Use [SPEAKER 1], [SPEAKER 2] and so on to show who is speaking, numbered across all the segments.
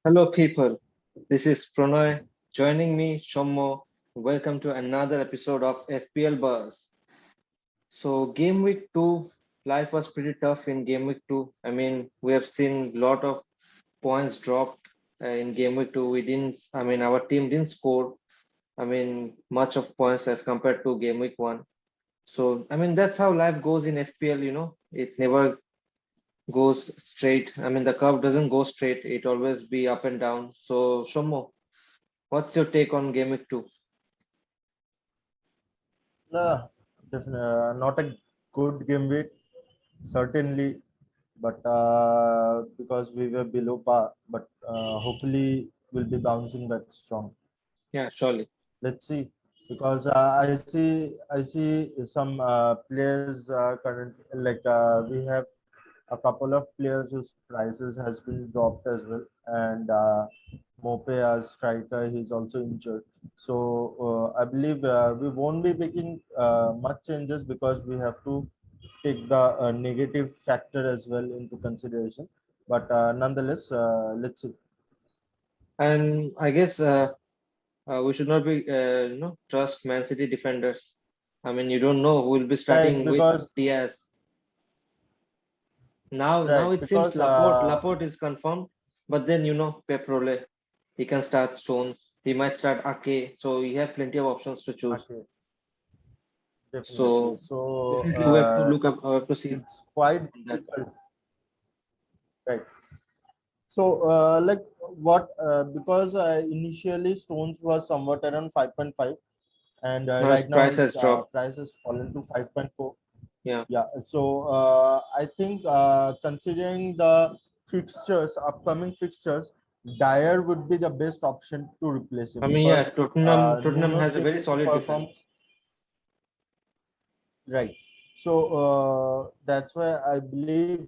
[SPEAKER 1] Hello, people. This is Pranay. Joining me, Shommo. Welcome to another episode of FPL Buzz. So, game week two, life was pretty tough in game week two. I mean, we have seen a lot of points dropped in game week two. Our team didn't score, much of points as compared to game week one. So, that's how life goes in FPL. It never goes straight. The curve doesn't go straight. It always be up and down. So, Shommo, what's your take on Game Week 2?
[SPEAKER 2] Definitely not a good game week, certainly, but because we were below par, but hopefully we'll be bouncing back strong.
[SPEAKER 1] Yeah, surely.
[SPEAKER 2] Let's see, because I see some players current like we have a couple of players whose prices has been dropped as well, and Mope as striker, he's also injured. So I believe we won't be making much changes because we have to take the negative factor as well into consideration. But nonetheless, let's see.
[SPEAKER 1] And I guess we should not be, trust Man City defenders. You don't know who will be
[SPEAKER 2] Right,
[SPEAKER 1] starting with
[SPEAKER 2] because
[SPEAKER 1] Diaz. Now
[SPEAKER 2] right
[SPEAKER 1] it seems
[SPEAKER 2] because
[SPEAKER 1] Laporte is confirmed, but then Pep Role, he can start Stones. He might start Ake, so you have plenty of options to choose.
[SPEAKER 2] okay, definitely.
[SPEAKER 1] So
[SPEAKER 2] So
[SPEAKER 1] definitely we have to look up, we have to see
[SPEAKER 2] it's quite
[SPEAKER 1] that.
[SPEAKER 2] difficult, right? So, like what? Because initially Stones was somewhat around 5.5, and
[SPEAKER 1] Now his
[SPEAKER 2] right now
[SPEAKER 1] price
[SPEAKER 2] his
[SPEAKER 1] has dropped.
[SPEAKER 2] price has fallen to 5.4.
[SPEAKER 1] Yeah.
[SPEAKER 2] Yeah. So, I think considering the fixtures, upcoming fixtures, Dyer would be the best option to replace him
[SPEAKER 1] Yeah,
[SPEAKER 2] because
[SPEAKER 1] Tottenham
[SPEAKER 2] Nuno
[SPEAKER 1] has a
[SPEAKER 2] still
[SPEAKER 1] very
[SPEAKER 2] need to
[SPEAKER 1] solid
[SPEAKER 2] perform.
[SPEAKER 1] defense.
[SPEAKER 2] Right. So that's why I believe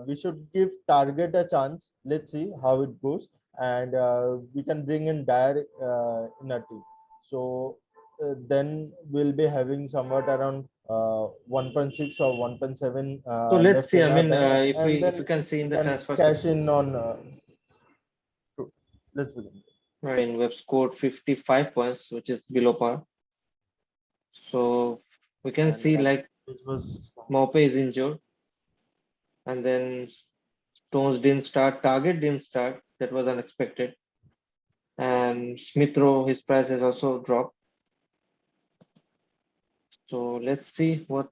[SPEAKER 2] we should give Target a chance. Let's see how it goes, and we can bring in Dyer in a team. So then we'll be having somewhat around 1.6 or 1.7
[SPEAKER 1] So let's
[SPEAKER 2] left
[SPEAKER 1] see.
[SPEAKER 2] in our bank, and
[SPEAKER 1] If we
[SPEAKER 2] then
[SPEAKER 1] can see in
[SPEAKER 2] we
[SPEAKER 1] the
[SPEAKER 2] can
[SPEAKER 1] transfer
[SPEAKER 2] cash
[SPEAKER 1] section.
[SPEAKER 2] in on. True. Let's begin.
[SPEAKER 1] We've scored 55 points, which is below par. So we can
[SPEAKER 2] And
[SPEAKER 1] see like
[SPEAKER 2] which was
[SPEAKER 1] Mope is injured, and then Stones didn't start, Target didn't start. That was unexpected. And Smith Rowe, his price has also dropped. So let's see what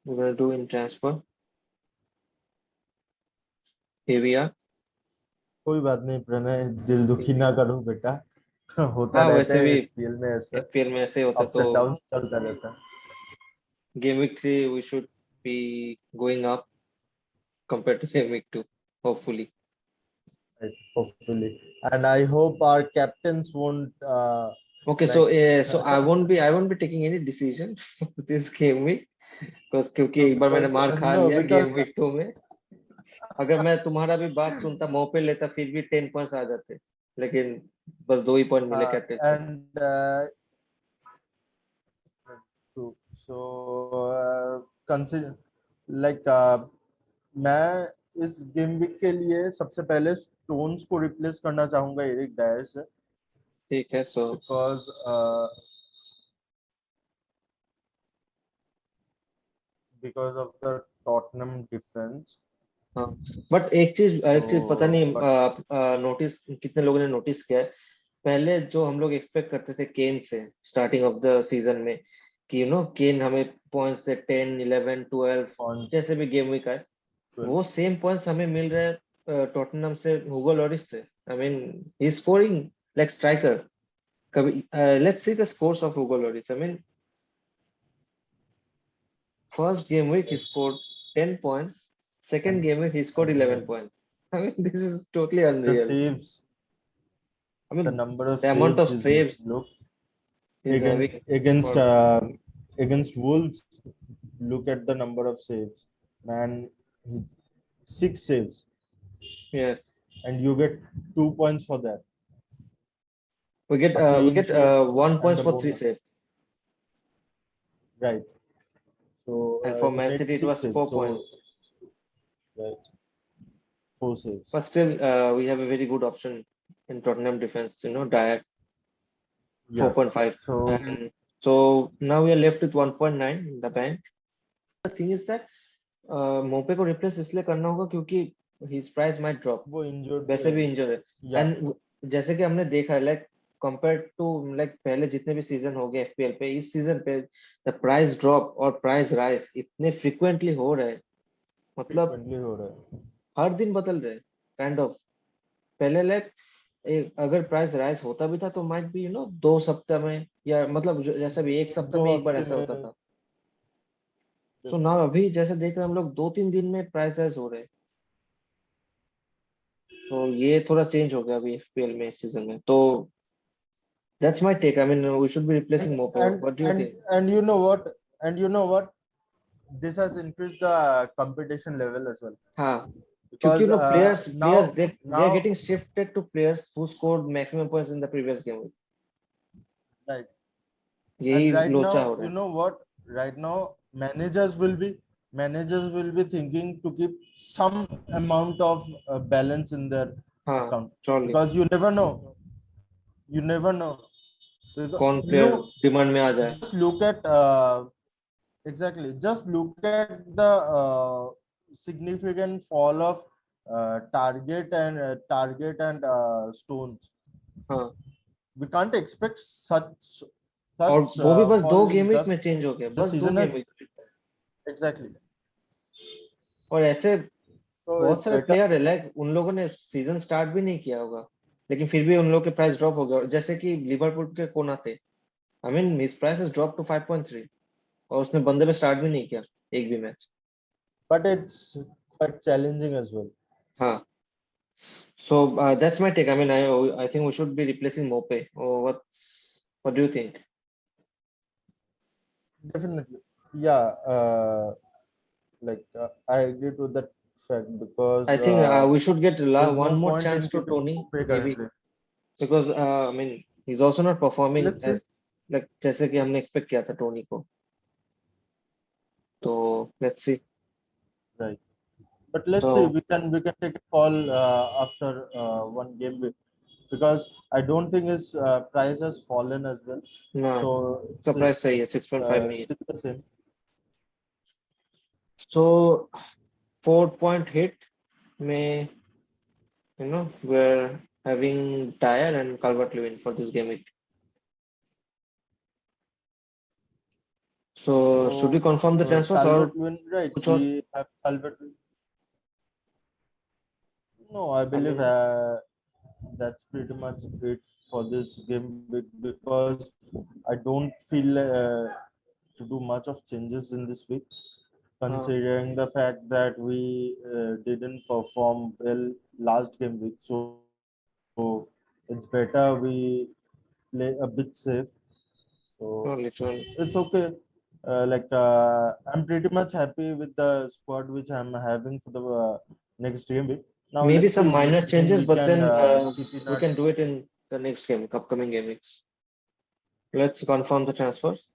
[SPEAKER 1] we're gonna do in transfer. Here we are.
[SPEAKER 2] कोई बात नहीं प्रणय दिल
[SPEAKER 1] Here
[SPEAKER 2] दुखी
[SPEAKER 1] we
[SPEAKER 2] ना
[SPEAKER 1] are.
[SPEAKER 2] करो बेटा होता
[SPEAKER 1] हाँ
[SPEAKER 2] रहता
[SPEAKER 1] वैसे
[SPEAKER 2] है
[SPEAKER 1] भी
[SPEAKER 2] एफपीएल में ऐसा
[SPEAKER 1] एफपीएल में ऐसे ही होता
[SPEAKER 2] अप्स
[SPEAKER 1] तो
[SPEAKER 2] एंड डाउन्स चलता रहता
[SPEAKER 1] game week 3 we should be going up compared to game week 2, hopefully.
[SPEAKER 2] है hopefully and I hope our captains won't
[SPEAKER 1] Okay,
[SPEAKER 2] like
[SPEAKER 1] so I won't be taking any decision this game week because क्योंकि
[SPEAKER 2] no
[SPEAKER 1] एक बार मैंने
[SPEAKER 2] because
[SPEAKER 1] मार खा
[SPEAKER 2] no
[SPEAKER 1] लिया
[SPEAKER 2] because
[SPEAKER 1] game week 2 में. अगर मैं तुम्हारा भी बात सुनता मुंह पे लेता फिर भी 10 पॉइंट्स आ जाते, लेकिन बस 2 ही पॉइंट मिले captaincy.
[SPEAKER 2] and true so consider like मैं इस गेम वीक के लिए सबसे पहले स्टोन्स को रिप्लेस करना चाहूंगा एरिक डायर से
[SPEAKER 1] ठीक है. सो
[SPEAKER 2] because of the Tottenham defense.
[SPEAKER 1] हाँ, बट एक चीज पता
[SPEAKER 2] So,
[SPEAKER 1] नहीं
[SPEAKER 2] but
[SPEAKER 1] नोटिस कितने लोगों ने नोटिस किया है. पहले जो हम लोग एक्सपेक्ट करते थे केन से स्टार्टिंग ऑफ द सीजन में कि केन हमें पॉइंट्स से 10 11 12
[SPEAKER 2] on
[SPEAKER 1] जैसे भी गेम वीक आए,
[SPEAKER 2] 12,
[SPEAKER 1] वो सेम पॉइंट्स हमें मिल रहे हैं टॉटनहम से, Hugo Lloris say. He scoring like striker. कभी let's see the scores of Hugo Lloris. First game week he scored 10 points. Second
[SPEAKER 2] and
[SPEAKER 1] game week he scored
[SPEAKER 2] and
[SPEAKER 1] 11 points. This is totally
[SPEAKER 2] the
[SPEAKER 1] unreal.
[SPEAKER 2] saves,
[SPEAKER 1] I
[SPEAKER 2] the
[SPEAKER 1] mean,
[SPEAKER 2] number of
[SPEAKER 1] the amount
[SPEAKER 2] saves
[SPEAKER 1] of
[SPEAKER 2] is
[SPEAKER 1] saves
[SPEAKER 2] look
[SPEAKER 1] he's having
[SPEAKER 2] against
[SPEAKER 1] for
[SPEAKER 2] against Wolves. Look at the number of saves, man. 6 saves,
[SPEAKER 1] yes.
[SPEAKER 2] and you get 2 points for that.
[SPEAKER 1] We get
[SPEAKER 2] A
[SPEAKER 1] we
[SPEAKER 2] clean
[SPEAKER 1] get
[SPEAKER 2] sheet
[SPEAKER 1] 1 points
[SPEAKER 2] and a
[SPEAKER 1] for three
[SPEAKER 2] bonus,
[SPEAKER 1] saves,
[SPEAKER 2] right? So
[SPEAKER 1] and for
[SPEAKER 2] he
[SPEAKER 1] Man
[SPEAKER 2] made
[SPEAKER 1] City it
[SPEAKER 2] six
[SPEAKER 1] was
[SPEAKER 2] saves.
[SPEAKER 1] 4 points.
[SPEAKER 2] So right, 4 saves.
[SPEAKER 1] But still, we have a very good option in Tottenham defense, Dyer
[SPEAKER 2] Yeah.
[SPEAKER 1] 4.5.
[SPEAKER 2] So
[SPEAKER 1] And so now we are left with 1.9 in the bank. The thing is that मोपे को replace इसलिए करना होगा क्योंकि his price might drop.
[SPEAKER 2] वो injured
[SPEAKER 1] वैसे भी
[SPEAKER 2] है.
[SPEAKER 1] इंजर है.
[SPEAKER 2] Yeah.
[SPEAKER 1] एंड जैसे कि हमने देखा है लाइक कंपेयर टू लाइक पहले जितने भी सीजन हो गए एफपीएल पे, इस सीजन पे द प्राइस ड्रॉप और प्राइस राइज इतने फ्रिक्वेंटली हो रहे हैं, मतलब
[SPEAKER 2] Frequently हो रहा है.
[SPEAKER 1] हर दिन बदल रहे हैं काइंड ऑफ. पहले लाइक अगर प्राइस राइज होता भी था तो माइट बी 2 सप्ताह में, या मतलब जैसा भी एक सप्ताह
[SPEAKER 2] दो
[SPEAKER 1] में एक बार
[SPEAKER 2] हफ्ते
[SPEAKER 1] ऐसा होता
[SPEAKER 2] में.
[SPEAKER 1] था. सो ना अभी जैसे देख रहे हैं हम लोग 2-3 दिन में प्राइस राइज हो रहे हैं. तो ये थोड़ा चेंज हो गया अभी एफपीएल में इस सीजन में. तो that's my take. I mean, we should be replacing
[SPEAKER 2] and
[SPEAKER 1] Mope.
[SPEAKER 2] and
[SPEAKER 1] What do you
[SPEAKER 2] and
[SPEAKER 1] think?
[SPEAKER 2] and you know what? And you know what? This has increased the competition level as well.
[SPEAKER 1] हाँ, क्योंकि
[SPEAKER 2] Because
[SPEAKER 1] players they are
[SPEAKER 2] now
[SPEAKER 1] getting shifted to players who scored maximum points in the previous game week.
[SPEAKER 2] right.
[SPEAKER 1] यही
[SPEAKER 2] And right
[SPEAKER 1] लोचा
[SPEAKER 2] now,
[SPEAKER 1] हो रहा
[SPEAKER 2] you
[SPEAKER 1] है.
[SPEAKER 2] know what? Right now, managers will be thinking to keep some amount of balance in their
[SPEAKER 1] हाँ,
[SPEAKER 2] account,
[SPEAKER 1] surely.
[SPEAKER 2] because you never know. You never know.
[SPEAKER 1] कौन player
[SPEAKER 2] You
[SPEAKER 1] demand में आ जाए.
[SPEAKER 2] just look at exactly. Just look at the significant fall of stones.
[SPEAKER 1] हाँ,
[SPEAKER 2] We can't expect
[SPEAKER 1] और
[SPEAKER 2] such
[SPEAKER 1] वो भी बस दो
[SPEAKER 2] fall
[SPEAKER 1] गेम
[SPEAKER 2] in
[SPEAKER 1] वीक में
[SPEAKER 2] just
[SPEAKER 1] चेंज हो गया,
[SPEAKER 2] the
[SPEAKER 1] बस दो
[SPEAKER 2] season
[SPEAKER 1] game
[SPEAKER 2] has
[SPEAKER 1] week.
[SPEAKER 2] exactly.
[SPEAKER 1] और ऐसे
[SPEAKER 2] So
[SPEAKER 1] बहुत
[SPEAKER 2] it's
[SPEAKER 1] सारे
[SPEAKER 2] better.
[SPEAKER 1] प्लेयर है लाइक उन लोगों ने सीजन स्टार्ट भी नहीं किया होगा, लेकिन फिर भी उन लोग के प्राइस ड्रॉप हो गया. जैसे कि लिवरपूल के Konate, I mean his price is drop to 5.3 और उसने बंदे पे स्टार्ट भी नहीं किया एक भी match.
[SPEAKER 2] But it's quite challenging as well.
[SPEAKER 1] हाँ. So that's my take. I mean, I think we should be replacing Mope. Or what do you think?
[SPEAKER 2] Definitely. Yeah. I agree to that fact, because
[SPEAKER 1] I think we should get
[SPEAKER 2] there's
[SPEAKER 1] one
[SPEAKER 2] no
[SPEAKER 1] more
[SPEAKER 2] point
[SPEAKER 1] chance
[SPEAKER 2] in
[SPEAKER 1] to
[SPEAKER 2] keeping
[SPEAKER 1] Tony
[SPEAKER 2] Coupe
[SPEAKER 1] maybe,
[SPEAKER 2] currently.
[SPEAKER 1] because I mean he's also not performing
[SPEAKER 2] Let's see.
[SPEAKER 1] as like जैसे कि हमने expect किया था Tony को. तो let's see.
[SPEAKER 2] Right. But let's see.
[SPEAKER 1] So
[SPEAKER 2] We can take a call after one game week, because I don't think his price has fallen as well.
[SPEAKER 1] ना
[SPEAKER 2] So
[SPEAKER 1] का price
[SPEAKER 2] it's
[SPEAKER 1] सही है 6.5 में ही है.
[SPEAKER 2] still the same.
[SPEAKER 1] So 4 point hit में we're having Dyer and Calvert-Lewin for this game week. So should we confirm the transfers or
[SPEAKER 2] Calvert-Lewin, right?
[SPEAKER 1] कुछ और?
[SPEAKER 2] We have Calvert. No, I
[SPEAKER 1] I
[SPEAKER 2] believe
[SPEAKER 1] mean,
[SPEAKER 2] that's pretty much it for this game week, because I don't feel to do much of changes in this week,
[SPEAKER 1] हाँ,
[SPEAKER 2] considering the fact that we didn't perform well last game week. So it's better we play a bit safe. So
[SPEAKER 1] literally.
[SPEAKER 2] it's okay. I'm pretty much happy with the squad which I'm having for the next game week. Now
[SPEAKER 1] Maybe
[SPEAKER 2] let's
[SPEAKER 1] some
[SPEAKER 2] see
[SPEAKER 1] minor
[SPEAKER 2] whom
[SPEAKER 1] changes,
[SPEAKER 2] we
[SPEAKER 1] but
[SPEAKER 2] can
[SPEAKER 1] then
[SPEAKER 2] keep in
[SPEAKER 1] we
[SPEAKER 2] our
[SPEAKER 1] can
[SPEAKER 2] team.
[SPEAKER 1] do it in the next game, upcoming game weeks. Let's confirm the transfers.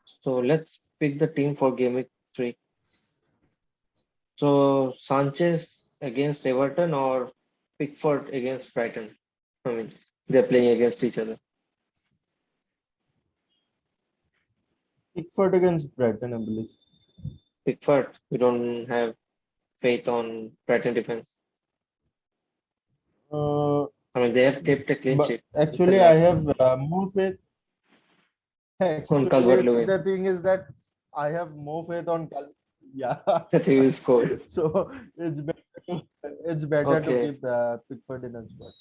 [SPEAKER 1] So let's pick the team for game week 3. So Sanchez against Everton or Pickford against Brighton. I mean, they're playing against each other.
[SPEAKER 2] Pickford against Brighton, I believe.
[SPEAKER 1] Pickford, we don't have faith on Brighton defense.
[SPEAKER 2] Uh,
[SPEAKER 1] I mean, they have kept a clean
[SPEAKER 2] but
[SPEAKER 1] sheet in the
[SPEAKER 2] actually, I
[SPEAKER 1] last
[SPEAKER 2] have more faith.
[SPEAKER 1] on
[SPEAKER 2] Actually,
[SPEAKER 1] Calvert-Lewin.
[SPEAKER 2] the thing is that I have more faith on yeah.
[SPEAKER 1] That he will score.
[SPEAKER 2] So it's better to
[SPEAKER 1] Okay,
[SPEAKER 2] keep Pickford in a squad.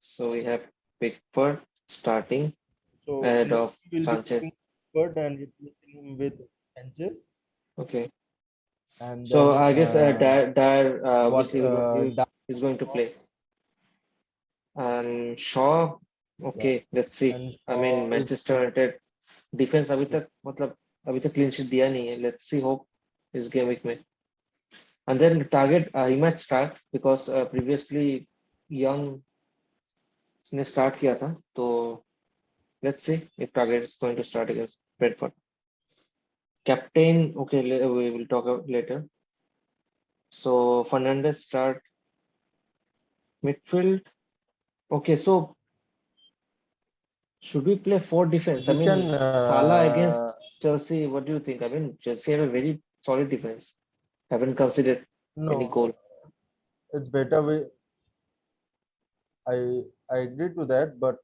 [SPEAKER 1] so we have Pickford starting
[SPEAKER 2] So
[SPEAKER 1] ahead
[SPEAKER 2] we
[SPEAKER 1] of
[SPEAKER 2] will be
[SPEAKER 1] Sanchez.
[SPEAKER 2] keeping Pickford and replacing him with Sanchez.
[SPEAKER 1] Okay.
[SPEAKER 2] And
[SPEAKER 1] So
[SPEAKER 2] then
[SPEAKER 1] I guess Dyer
[SPEAKER 2] what
[SPEAKER 1] obviously is going to play. And Shaw,
[SPEAKER 2] yeah,
[SPEAKER 1] okay, let's see.
[SPEAKER 2] and
[SPEAKER 1] I mean,
[SPEAKER 2] if
[SPEAKER 1] Manchester United defence अभी तक clean sheet दिया नहीं है. Let's see hope इस game week में. And then Targett he match start because previously Young ने start किया था. तो let's see if Targett is going to start against Brentford. Captain, okay, we will talk about later. So Fernandez start midfield. Okay, so should we play four defense? I
[SPEAKER 2] We can.
[SPEAKER 1] mean, Salah against Chelsea. What do you think? I mean, Chelsea have a very solid defense. Haven't considered any
[SPEAKER 2] No,
[SPEAKER 1] goal.
[SPEAKER 2] it's better. I agree to that, but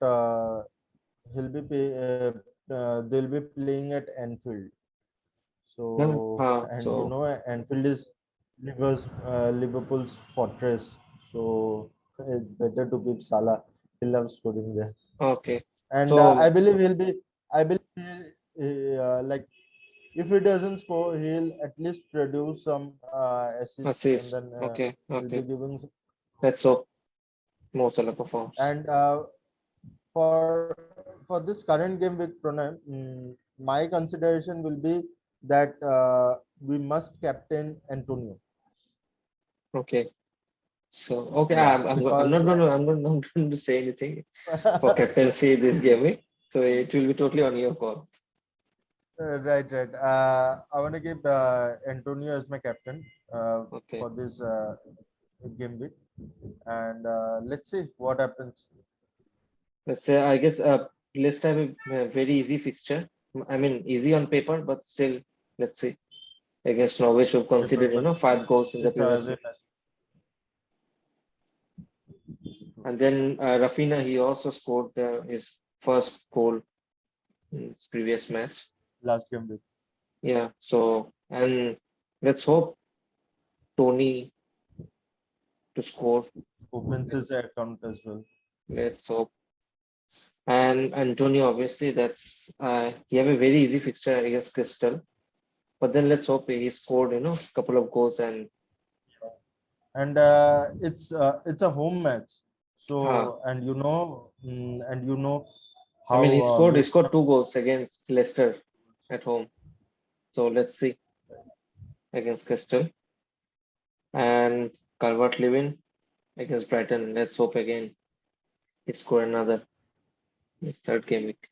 [SPEAKER 2] they'll be playing at Anfield. So and you
[SPEAKER 1] So
[SPEAKER 2] know Anfield is Liverpool's fortress. So it's better to keep Salah. He loves scoring there,
[SPEAKER 1] okay,
[SPEAKER 2] and I
[SPEAKER 1] so
[SPEAKER 2] believe he'll be. I believe like if he doesn't score, he'll at least produce some assist, and
[SPEAKER 1] assist.
[SPEAKER 2] then
[SPEAKER 1] Okay,
[SPEAKER 2] he'll be
[SPEAKER 1] okay.
[SPEAKER 2] giving.
[SPEAKER 1] Let's hope Mo Salah performs.
[SPEAKER 2] And for this current game with Pranay, my consideration will be that we must captain Antonio.
[SPEAKER 1] Okay. So okay,
[SPEAKER 2] Yeah,
[SPEAKER 1] I'm
[SPEAKER 2] because
[SPEAKER 1] not going to not going to say anything for captaincy this game week. So it will be totally on your call.
[SPEAKER 2] right. I want to keep Antonio as my captain
[SPEAKER 1] Okay.
[SPEAKER 2] for this game week, and let's see what happens.
[SPEAKER 1] Let's say I guess let's have a very easy fixture. I mean, easy on paper, but still, let's see. Against Norwich, we've
[SPEAKER 2] Paper,
[SPEAKER 1] considered
[SPEAKER 2] but
[SPEAKER 1] 5 goals in the
[SPEAKER 2] it's a
[SPEAKER 1] previous
[SPEAKER 2] heavy
[SPEAKER 1] match.
[SPEAKER 2] match.
[SPEAKER 1] And then Rafinha, he also scored his first goal in his previous match.
[SPEAKER 2] Last game week.
[SPEAKER 1] Yeah. So and let's hope Tony to score.
[SPEAKER 2] Opens his account as well.
[SPEAKER 1] Let's hope. And Antonio, obviously, that's he have a very easy fixture against Crystal. But then let's hope he scored, a couple of goals and
[SPEAKER 2] And it's a home match.
[SPEAKER 1] uh,
[SPEAKER 2] So and you know
[SPEAKER 1] I
[SPEAKER 2] how
[SPEAKER 1] mean he
[SPEAKER 2] Leicester.
[SPEAKER 1] scored 2 goals against Leicester at home. So let's see against Crystal and Calvert-Lewin against Brighton. Let's hope again he score another in his third game week.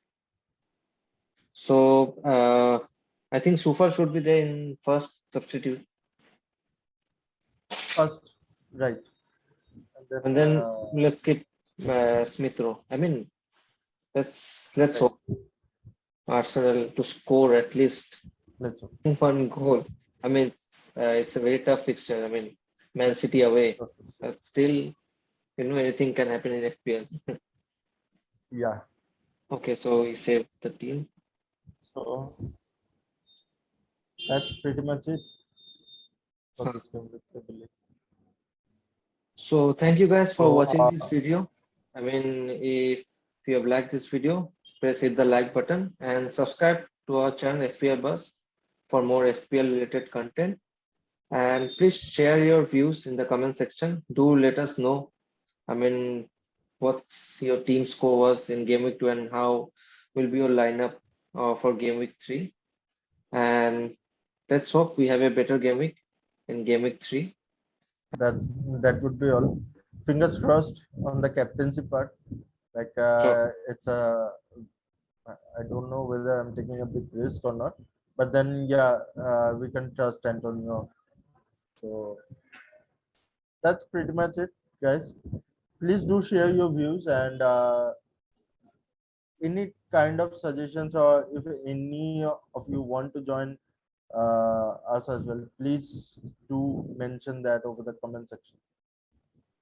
[SPEAKER 1] So I think Sufar should be there in first substitute,
[SPEAKER 2] First, right. And
[SPEAKER 1] and
[SPEAKER 2] then
[SPEAKER 1] then let's keep Smith Rowe. I mean let's
[SPEAKER 2] right.
[SPEAKER 1] hope Arsenal to score at least
[SPEAKER 2] Let's hope.
[SPEAKER 1] one goal. I mean, it's a very tough fixture. I mean, Man City away,
[SPEAKER 2] Process.
[SPEAKER 1] but still, anything can happen in FPL.
[SPEAKER 2] Yeah.
[SPEAKER 1] Okay, so he saved the team.
[SPEAKER 2] So that's pretty much it for
[SPEAKER 1] Huh.
[SPEAKER 2] this game, I believe.
[SPEAKER 1] So thank you guys for
[SPEAKER 2] So
[SPEAKER 1] watching this video. I mean, if you have liked this video, press hit the like button and subscribe to our channel FPL Buzz for more FPL related content. And please share your views in the comment section. Do let us know. I mean, what's your team score was in game week 2 and how will be your lineup for game week 3. And let's hope we have a better game week in game week 3.
[SPEAKER 2] that that would be all. Fingers crossed on the captaincy part. Like
[SPEAKER 1] Sure.
[SPEAKER 2] it's a I don't know whether I'm taking a big risk or not, but then yeah, we can trust Antonio. So that's pretty much it, guys. Please do share your views and any kind of suggestions, or if any of you want to join us as well, please do mention that over the comment section.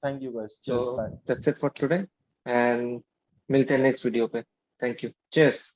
[SPEAKER 2] Thank you, guys. Cheers.
[SPEAKER 1] So
[SPEAKER 2] Bye.
[SPEAKER 1] that's it for today. And we'll till next video. Okay. Thank you. Cheers.